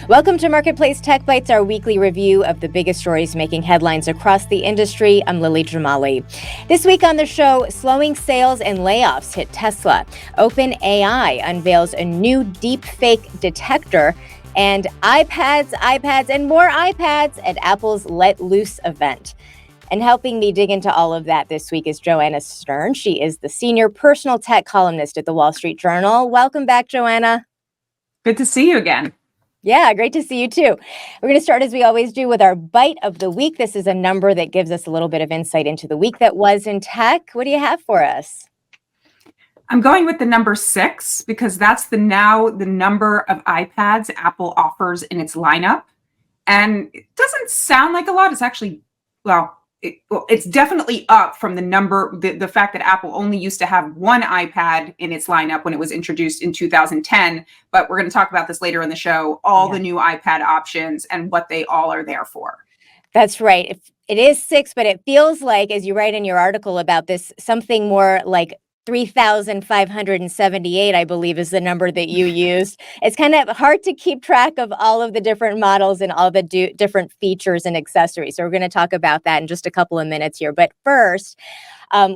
Welcome to Marketplace Tech Bytes, our weekly review of the biggest stories making headlines across the industry. I'm Jamali. This week on the show, slowing sales and layoffs hit Tesla. OpenAI unveils a new Deepfake Detector, and iPads, and more iPads at Apple's Let Loose event. And helping me dig into all of that this week is Joanna Stern. She is the senior personal tech columnist at the Wall Street Journal. Welcome back, Joanna. Good to see you again. Yeah, great to see you too. We're going to start, as we always do, with our bite of the week. This is a number that gives us a little bit of insight into the week that was in tech. What do you have for us? I'm going with the number 6 because that's the number of iPads Apple offers in its lineup. And it doesn't sound like a lot. It's actually, it's definitely up from the fact that Apple only used to have one iPad in its lineup when it was introduced in 2010. But we're going to talk about this later in the show, the new iPad options and what they all are there for. That's right. It is 6, but it feels like, as you write in your article about this, something more like 3,578, I believe, is the number that you used. It's kind of hard to keep track of all of the different models and all the different features and accessories. So we're going to talk about that in just a couple of minutes here. But first,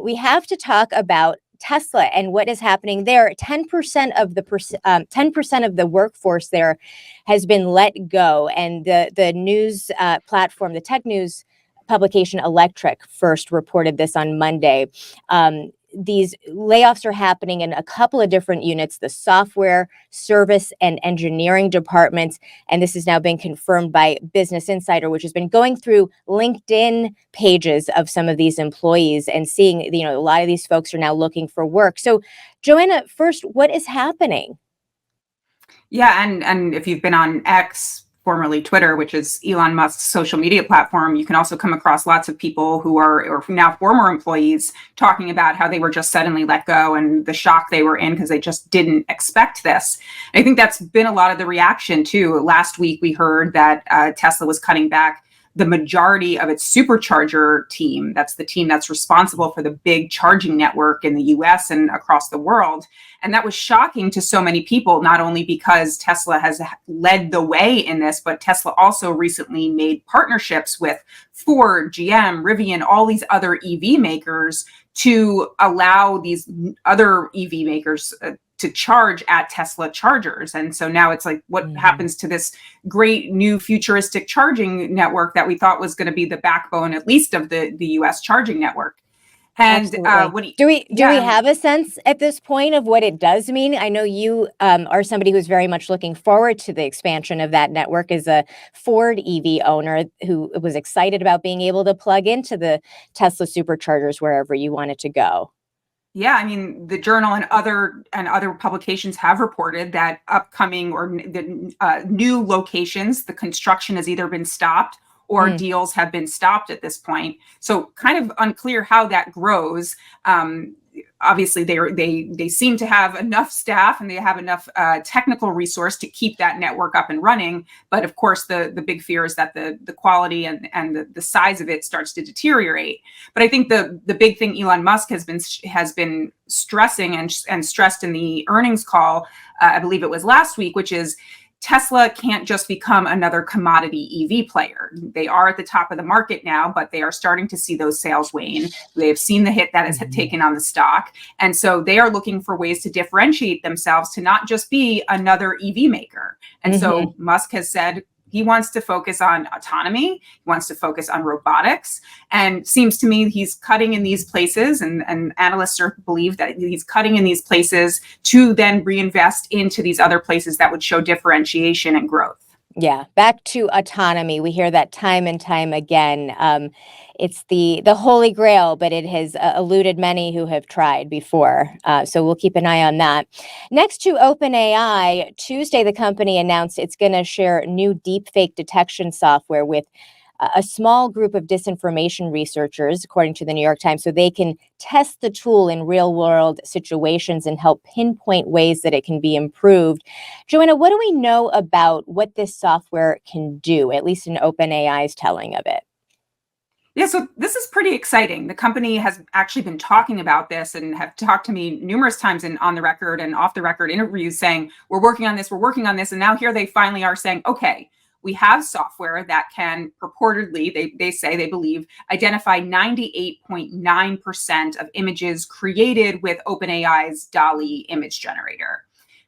we have to talk about Tesla and what is happening there. 10% of the workforce there has been let go, and the news platform, the tech news publication Electric, first reported this on Monday. These layoffs are happening in a couple of different units, the software, service, and engineering departments. And this has now been confirmed by Business Insider, which has been going through LinkedIn pages of some of these employees and seeing, a lot of these folks are now looking for work. So, Joanna, first, what is happening? Yeah, and if you've been on X, formerly Twitter, which is Elon Musk's social media platform, you can also come across lots of people who are or now former employees talking about how they were just suddenly let go and the shock they were in because they just didn't expect this. I think that's been a lot of the reaction too. Last week, we heard that Tesla was cutting back the majority of its supercharger team. That's the team that's responsible for the big charging network in the US and across the world. And that was shocking to so many people, not only because Tesla has led the way in this, but Tesla also recently made partnerships with Ford, GM, Rivian, all these other EV makers to allow these other EV makers to charge at Tesla chargers. And so now it's like, what happens to this great new futuristic charging network that we thought was going to be the backbone, at least of the US charging network? And do we have a sense at this point of what it does mean? I know you are somebody who's very much looking forward to the expansion of that network as a Ford EV owner who was excited about being able to plug into the Tesla superchargers wherever you wanted to go. Yeah, I mean, the Journal and other publications have reported that upcoming or the new locations, the construction has either been stopped or deals have been stopped at this point. So kind of unclear how that grows. Obviously, they seem to have enough staff and they have enough technical resource to keep that network up and running. But of course, the big fear is that the quality and the size of it starts to deteriorate. But I think the big thing Elon Musk has been stressing and stressed in the earnings call, I believe it was last week, which is Tesla can't just become another commodity EV player. They are at the top of the market now, but they are starting to see those sales wane. They have seen the hit that has taken on the stock. And so they are looking for ways to differentiate themselves to not just be another EV maker. And so Musk has said he wants to focus on autonomy, he wants to focus on robotics, and seems to me he's cutting in these places, and analysts believe that he's cutting in these places to then reinvest into these other places that would show differentiation and growth. Yeah, back to autonomy. We hear that time and time again. It's the holy grail, but it has eluded many who have tried before. So we'll keep an eye on that. Next to OpenAI, Tuesday, the company announced it's going to share new deepfake detection software with a small group of disinformation researchers, according to the New York Times, so they can test the tool in real world situations and help pinpoint ways that it can be improved. Joanna, what do we know about what this software can do, at least in OpenAI's telling of it? Yeah, so this is pretty exciting. The company has actually been talking about this and have talked to me numerous times in on the record and off the record interviews saying, we're working on this, we're working on this. And now here they finally are saying, okay, we have software that can purportedly, they say, they believe, identify 98.9% of images created with OpenAI's DALL-E image generator.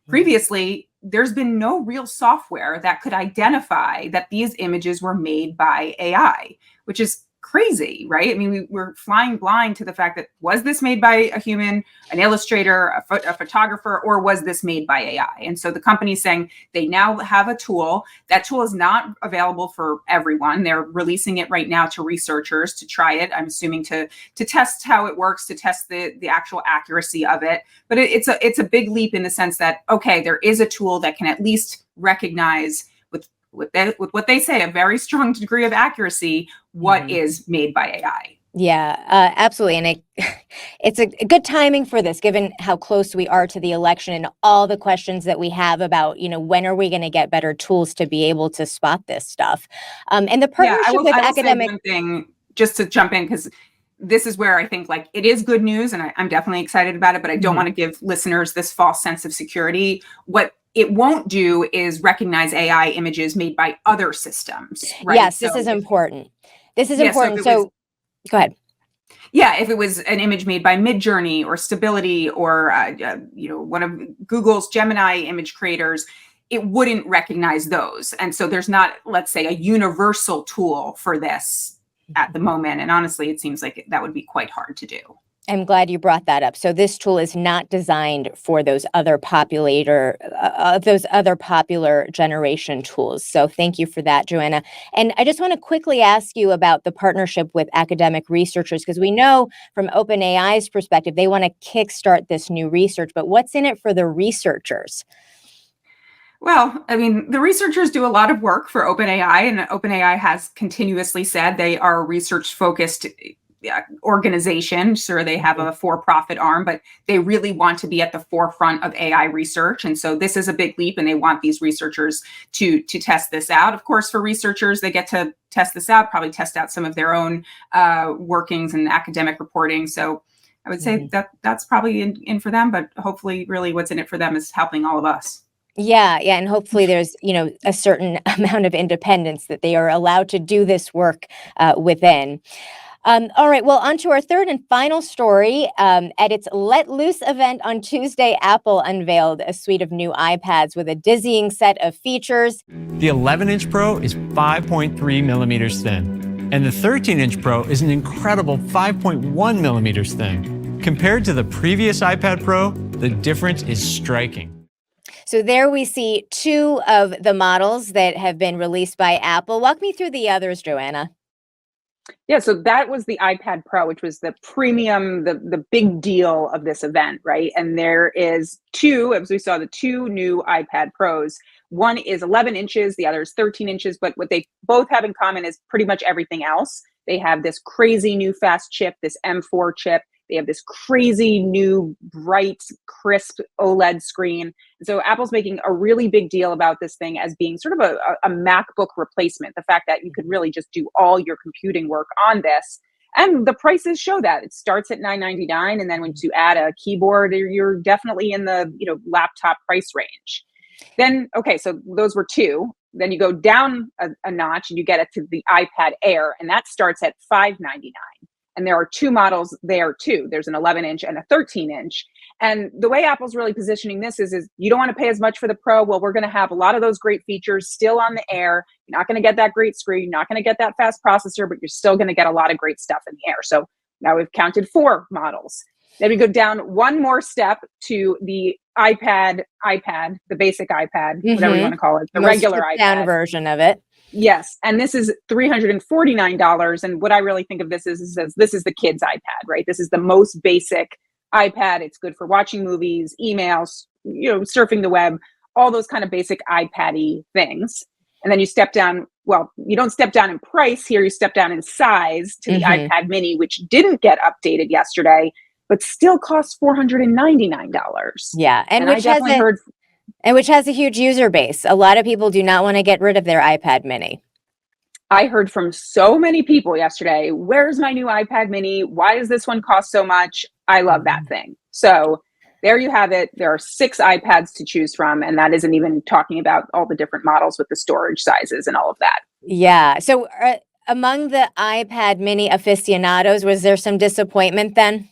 Previously, there's been no real software that could identify that these images were made by AI, which is crazy, right? I mean, we're flying blind to the fact that, was this made by a human, an illustrator, a photographer, or was this made by AI? And so the company's saying they now have a tool. That tool is not available for everyone. They're releasing it right now to researchers to try it. I'm assuming to test how it works, to test the actual accuracy of it. But it's a big leap in the sense that, okay, there is a tool that can at least recognize with what they say, a very strong degree of accuracy, what is made by AI. Yeah, absolutely. And it's a good timing for this, given how close we are to the election and all the questions that we have about, when are we going to get better tools to be able to spot this stuff? And the partnership with academic. Say one thing, just to jump in, because this is where I think it is good news, and I'm definitely excited about it, but I don't want to give listeners this false sense of security. What it won't do is recognize AI images made by other systems, right? Yes, this is important. This is important. So go ahead. Yeah, if it was an image made by Midjourney or Stability or one of Google's Gemini image creators, it wouldn't recognize those. And so there's not, let's say, a universal tool for this at the moment. And honestly, it seems like that would be quite hard to do. I'm glad you brought that up. So this tool is not designed for those other popular generation tools. So thank you for that, Joanna. And I just want to quickly ask you about the partnership with academic researchers, because we know from OpenAI's perspective, they want to kickstart this new research, but what's in it for the researchers? Well, I mean, the researchers do a lot of work for OpenAI, and OpenAI has continuously said they are a research-focused organization. Sure, they have a for-profit arm, but they really want to be at the forefront of AI research. And so this is a big leap, and they want these researchers to test this out. Of course, for researchers, they get to test this out, probably test out some of their own workings and academic reporting. So I would say that's probably in for them, but hopefully really what's in it for them is helping all of us. Yeah, and hopefully there's, a certain amount of independence that they are allowed to do this work within. All right, well, on to our third and final story. At its Let Loose event on Tuesday, Apple unveiled a suite of new iPads with a dizzying set of features. The 11-inch Pro is 5.3 millimeters thin, and the 13-inch Pro is an incredible 5.1 millimeters thin. Compared to the previous iPad Pro, the difference is striking. So there we see two of the models that have been released by Apple. Walk me through the others, Joanna. Yeah, so that was the iPad Pro, which was the premium, the big deal of this event, right? And there is two, as we saw, the two new iPad Pros. One is 11 inches, the other is 13 inches, but what they both have in common is pretty much everything else. They have this crazy new fast chip, this M4 chip. They have this crazy new bright, crisp OLED screen. So Apple's making a really big deal about this thing as being sort of a MacBook replacement. The fact that you could really just do all your computing work on this. And the prices show that. It starts at $9.99. And then once you add a keyboard, you're definitely in the laptop price range. Then, okay, so those were two. Then you go down a notch and you get it to the iPad Air. And that starts at $5.99. And there are two models there too. There's an 11-inch and a 13-inch. And the way Apple's really positioning this is you don't want to pay as much for the Pro. Well, we're going to have a lot of those great features still on the Air. You're not going to get that great screen. You're not going to get that fast processor, but you're still going to get a lot of great stuff in the Air. So now we've counted 4 models. Then we go down one more step to the iPad, the basic iPad, whatever you want to call it, the regular iPad. Down version of it. Yes. And this is $349. And what I really think of this is this is the kid's iPad, right? This is the most basic iPad. It's good for watching movies, emails, surfing the web, all those kind of basic iPad-y things. And then you step down. Well, you don't step down in price here. You step down in size to the iPad mini, which didn't get updated yesterday, but still costs $499. Yeah. And which has a huge user base. A lot of people do not want to get rid of their iPad mini. I heard from so many people yesterday, where's my new iPad mini? Why does this one cost so much? I love that thing. So there you have it. There are 6 iPads to choose from, and that isn't even talking about all the different models with the storage sizes and all of that. Yeah. So among the iPad mini aficionados, was there some disappointment then?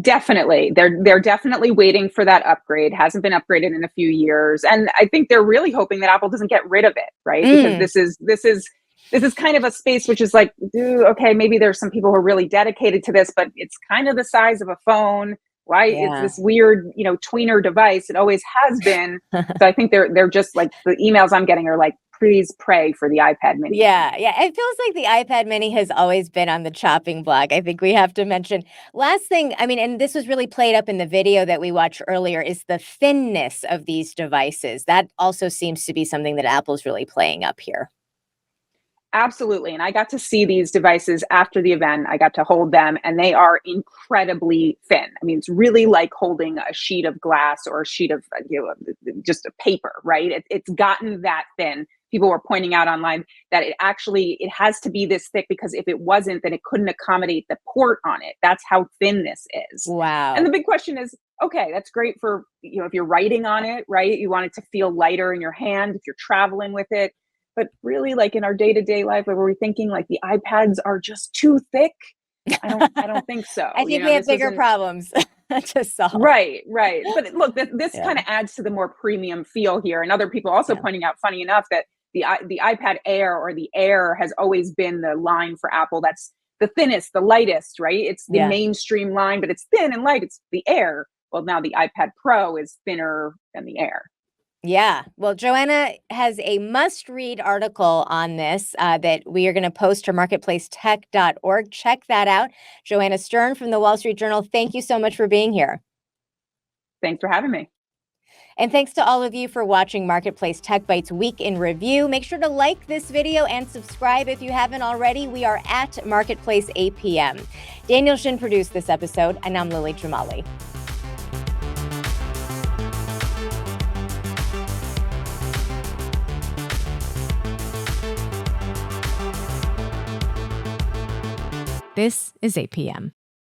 Definitely. They're definitely waiting for that upgrade. Hasn't been upgraded in a few years. And I think they're really hoping that Apple doesn't get rid of it, right? Because this is kind of a space which is like, okay, maybe there's some people who are really dedicated to this, but it's kind of the size of a phone. Why it's Yeah. this weird, tweener device? It always has been. So I think they're just like, the emails I'm getting are like, please pray for the iPad mini. Yeah, yeah. It feels like the iPad mini has always been on the chopping block. I think we have to mention. Last thing, I mean, and this was really played up in the video that we watched earlier, is the thinness of these devices. That also seems to be something that Apple's really playing up here. Absolutely. And I got to see these devices after the event. I got to hold them, and they are incredibly thin. I mean, it's really like holding a sheet of glass or a sheet of just a paper, right? It's gotten that thin. People were pointing out online that it has to be this thick, because if it wasn't, then it couldn't accommodate the port on it. That's how thin this is. Wow. And the big question is, okay, that's great for, if you're writing on it, right? You want it to feel lighter in your hand if you're traveling with it. But really, like in our day-to-day life, where we're thinking like the iPads are just too thick, I don't think so. I think we have bigger problems to solve. Right. But look, this kind of adds to the more premium feel here. And other people also pointing out, funny enough, that the iPad Air, or the Air, has always been the line for Apple that's the thinnest, the lightest, right? It's the mainstream line, but it's thin and light. It's the Air. Well, now the iPad Pro is thinner than the Air. Yeah. Well, Joanna has a must-read article on this that we are going to post to marketplacetech.org. Check that out. Joanna Stern from the Wall Street Journal, thank you so much for being here. Thanks for having me. And thanks to all of you for watching Marketplace Tech Bytes Week in Review. Make sure to like this video and subscribe if you haven't already. We are at Marketplace APM. Daniel Shin produced this episode, and I'm Lily Jamali. This is APM.